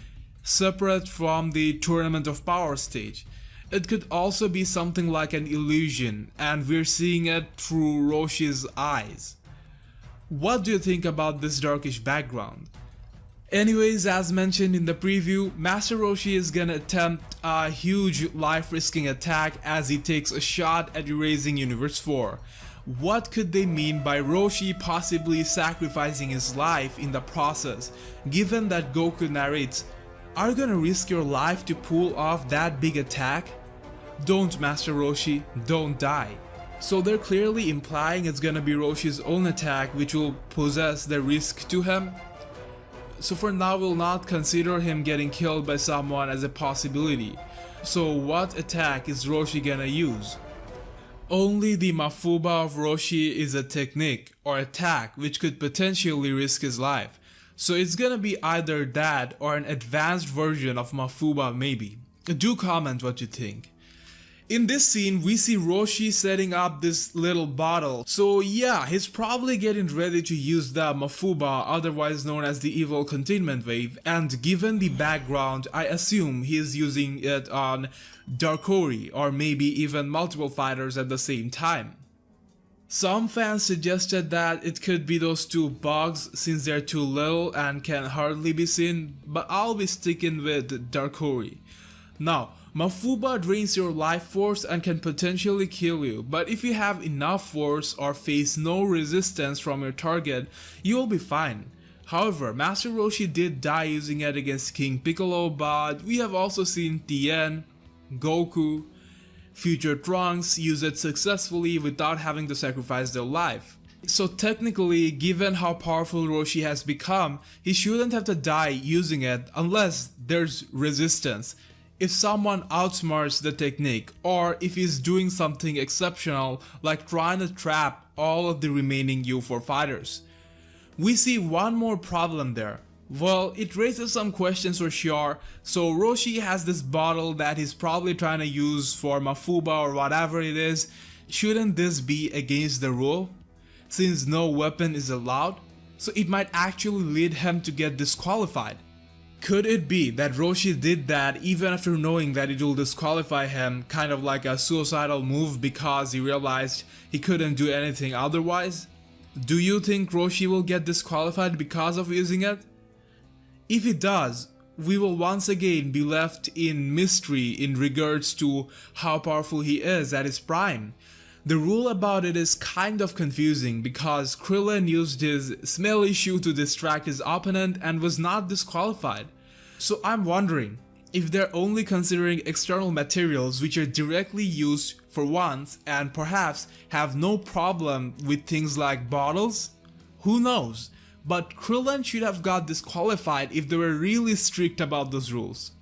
separate from the Tournament of Power stage. It could also be something like an illusion and we're seeing it through Roshi's eyes. What do you think about this darkish background? Anyways, as mentioned in the preview, Master Roshi is gonna attempt a huge life-risking attack as he takes a shot at erasing Universe 4. What could they mean by Roshi possibly sacrificing his life in the process, given that Goku narrates, "Are you gonna risk your life to pull off that big attack? Don't, Master Roshi, don't die." So they're clearly implying it's gonna be Roshi's own attack which will possess the risk to him. So for now we'll not consider him getting killed by someone as a possibility. So what attack is Roshi gonna use? Only the Mafuba of Roshi is a technique or attack which could potentially risk his life. So it's gonna be either that or an advanced version of Mafuba maybe. Do comment what you think. In this scene, we see Roshi setting up this little bottle. So yeah, he's probably getting ready to use the Mafuba, otherwise known as the evil containment wave, and given the background, I assume he is using it on Darkori or maybe even multiple fighters at the same time. Some fans suggested that it could be those 2 bugs since they're too little and can hardly be seen, but I'll be sticking with Darkori. Now, Mafuba drains your life force and can potentially kill you, but if you have enough force or face no resistance from your target, you will be fine. However, Master Roshi did die using it against King Piccolo, but we have also seen Tien, Goku, future Trunks use it successfully without having to sacrifice their life. So technically, given how powerful Roshi has become, he shouldn't have to die using it unless there's resistance. If someone outsmarts the technique, or if he's doing something exceptional like trying to trap all of the remaining U4 fighters. We see one more problem there. Well, it raises some questions for sure. So Roshi has this bottle that he's probably trying to use for Mafuba or whatever it is. Shouldn't this be against the rule, since no weapon is allowed? So it might actually lead him to get disqualified. Could it be that Roshi did that even after knowing that it will disqualify him, kind of like a suicidal move because he realized he couldn't do anything otherwise? Do you think Roshi will get disqualified because of using it? If it does, we will once again be left in mystery in regards to how powerful he is at his prime. The rule about it is kind of confusing because Krillin used his smelly shoe to distract his opponent and was not disqualified. So I'm wondering if they're only considering external materials which are directly used for once and perhaps have no problem with things like bottles? Who knows? But Krillin should have got disqualified if they were really strict about those rules.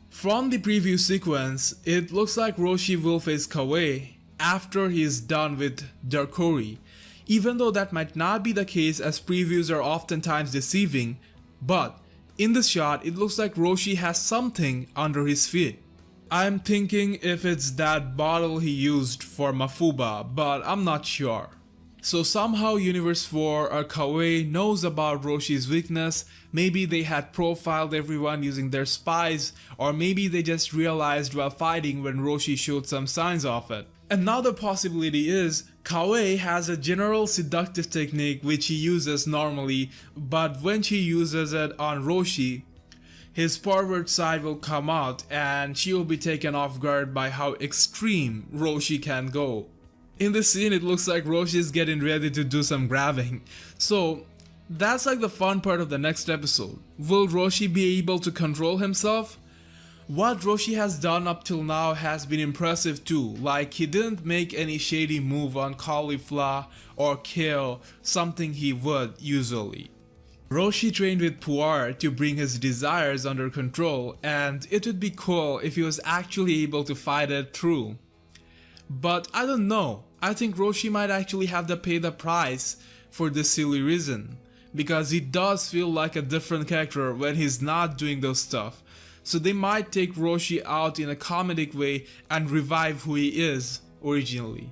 From the preview sequence, it looks like Roshi will face Kawaii after he is done with Darkori, even though that might not be the case as previews are oftentimes deceiving, but in this shot it looks like Roshi has something under his feet. I'm thinking if it's that bottle he used for Mafuba, but I'm not sure. So somehow Universe 4 or Kawaii knows about Roshi's weakness. Maybe they had profiled everyone using their spies, or maybe they just realized while fighting when Roshi showed some signs of it. Another possibility is Kawaii has a general seductive technique which he uses normally, but when she uses it on Roshi, his pervert side will come out and she will be taken off guard by how extreme Roshi can go. In this scene it looks like Roshi is getting ready to do some grabbing. So that's like the fun part of the next episode. Will Roshi be able to control himself? What Roshi has done up till now has been impressive too, like he didn't make any shady move on Caulifla or kill something he would usually. Roshi trained with Puar to bring his desires under control, and it would be cool if he was actually able to fight it through. But I don't know, I think Roshi might actually have to pay the price for this silly reason, because he does feel like a different character when he's not doing those stuff. So they might take Roshi out in a comedic way and revive who he is originally.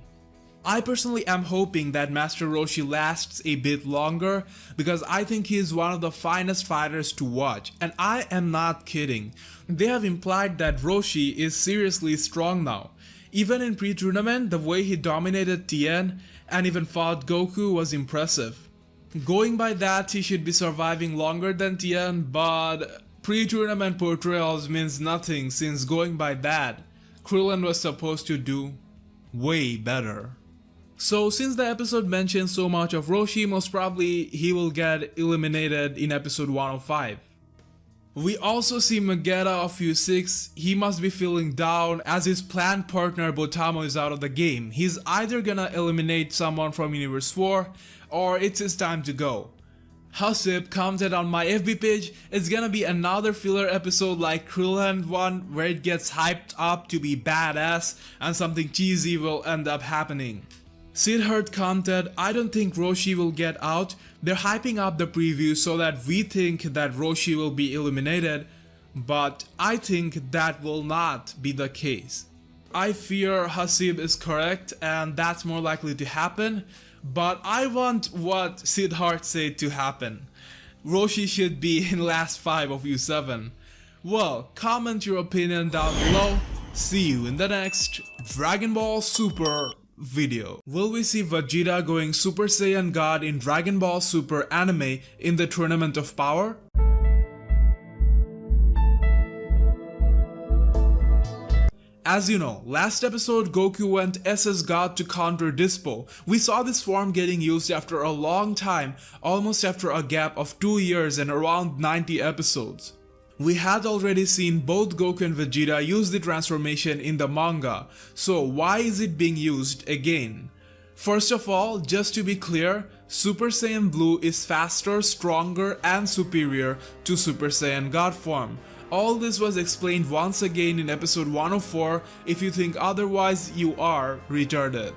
I personally am hoping that Master Roshi lasts a bit longer because I think he is one of the finest fighters to watch, and I am not kidding. They have implied that Roshi is seriously strong now. Even in pre-tournament, the way he dominated Tien and even fought Goku was impressive. Going by that, he should be surviving longer than Tien, but pre-tournament portrayals means nothing since going by that, Krillin was supposed to do way better. So since the episode mentions so much of Roshi, most probably he will get eliminated in episode 105. We also see Magetta of U6, he must be feeling down as his planned partner Botamo is out of the game. He's either gonna eliminate someone from Universe 4 or it's his time to go. Hasib commented on my FB page, it's gonna be another filler episode like Krillin one where it gets hyped up to be badass and something cheesy will end up happening. Siddharth commented, I don't think Roshi will get out, they're hyping up the preview so that we think that Roshi will be eliminated, but I think that will not be the case. I fear Hasib is correct and that's more likely to happen, but I want what Siddharth said to happen. Roshi should be in last 5 of U7. Well, comment your opinion down below. See you in the next Dragon Ball Super video. Will we see Vegeta going Super Saiyan God in Dragon Ball Super anime in the Tournament of Power? As you know, last episode Goku went SS God to counter Dispo. We saw this form getting used after a long time, almost after a gap of 2 years and around 90 episodes. We had already seen both Goku and Vegeta use the transformation in the manga, so why is it being used again? First of all, just to be clear, Super Saiyan Blue is faster, stronger and superior to Super Saiyan God form. All this was explained once again in episode 104. If you think otherwise, you are retarded.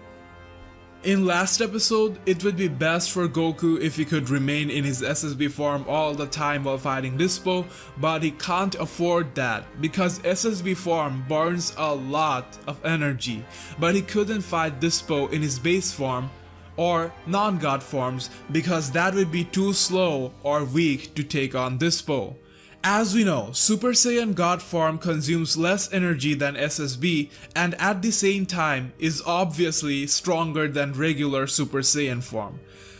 In last episode, it would be best for Goku if he could remain in his SSB form all the time while fighting Dispo, but he can't afford that because SSB form burns a lot of energy, but he couldn't fight Dispo in his base form or non-god forms because that would be too slow or weak to take on Dispo. As we know, Super Saiyan God form consumes less energy than SSB and at the same time is obviously stronger than regular Super Saiyan form.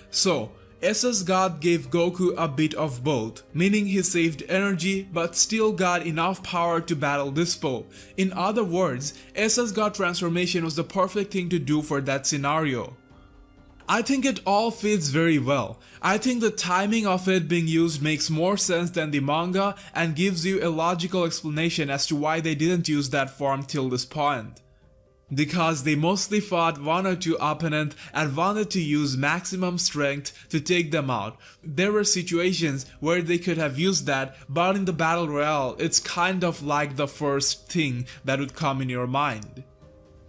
So, SS God gave Goku a bit of both, meaning he saved energy but still got enough power to battle Dispo. In other words, SS God transformation was the perfect thing to do for that scenario. I think it all fits very well. I think the timing of it being used makes more sense than the manga and gives you a logical explanation as to why they didn't use that form till this point. Because they mostly fought one or two opponents and wanted to use maximum strength to take them out. There were situations where they could have used that, but in the Battle Royale, it's kind of like the first thing that would come in your mind.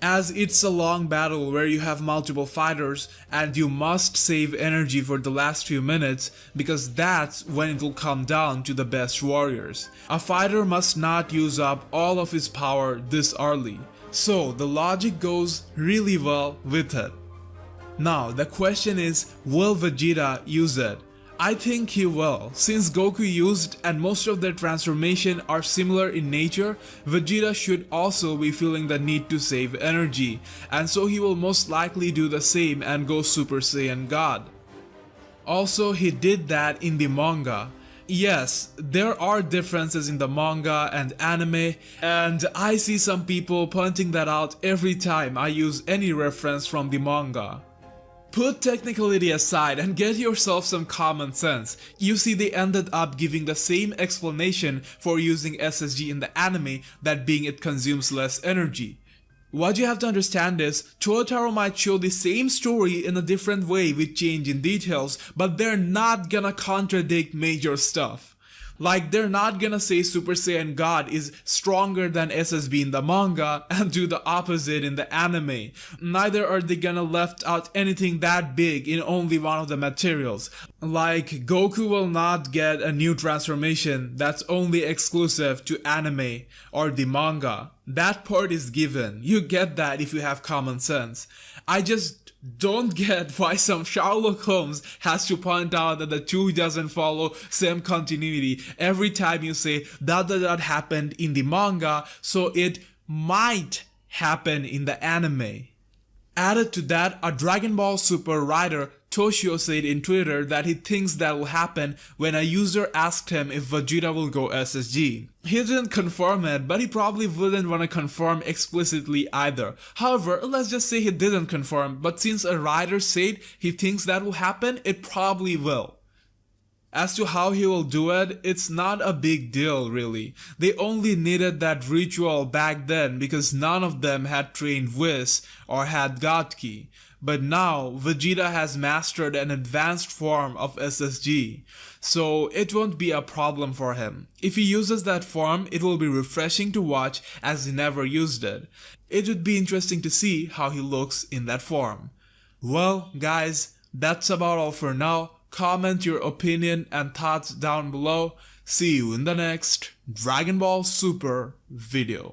As it's a long battle where you have multiple fighters and you must save energy for the last few minutes because that's when it will come down to the best warriors. A fighter must not use up all of his power this early, so the logic goes really well with it. Now the question is, will Vegeta use it? I think he will. Since Goku used and most of their transformation are similar in nature, Vegeta should also be feeling the need to save energy, and so he will most likely do the same and go Super Saiyan God. Also, he did that in the manga. Yes, there are differences in the manga and anime, and I see some people pointing that out every time I use any reference from the manga. Put technicality aside and get yourself some common sense. You see, they ended up giving the same explanation for using SSG in the anime, that being it consumes less energy. What you have to understand is, Toyotaro might show the same story in a different way with change in details, but they're not gonna contradict major stuff. Like, they're not gonna say Super Saiyan God is stronger than SSB in the manga and do the opposite in the anime. Neither are they gonna left out anything that big in only one of the materials. Like, Goku will not get a new transformation that's only exclusive to anime or the manga. That part is given. You get that if you have common sense. I just don't get why some Sherlock Holmes has to point out that the two doesn't follow same continuity every time you say that happened in the manga, so it might happen in the anime. Added to that, a Dragon Ball Super writer Toshio said in Twitter that he thinks that will happen when a user asked him if Vegeta will go SSG. He didn't confirm it, but he probably wouldn't want to confirm explicitly either. However, let's just say he didn't confirm, but since a writer said he thinks that will happen, it probably will. As to how he will do it, it's not a big deal really. They only needed that ritual back then because none of them had trained Whis or had God Ki. But now, Vegeta has mastered an advanced form of SSG, so it won't be a problem for him. If he uses that form, it will be refreshing to watch as he never used it. It would be interesting to see how he looks in that form. Well, guys, that's about all for now. Comment your opinion and thoughts down below. See you in the next Dragon Ball Super video.